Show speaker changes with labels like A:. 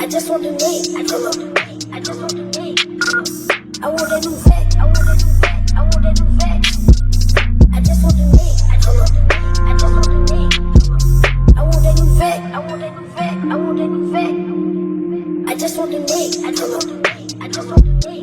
A: I just want the name. I just want the name. I just want the name. I want that new vet. I want that new vet. I want that new vet. I just want the name. I just want the name. I just want the name. I want that new vet. I want that new vet. I want that new vet. I just want the name. I just want the name. I just want the name.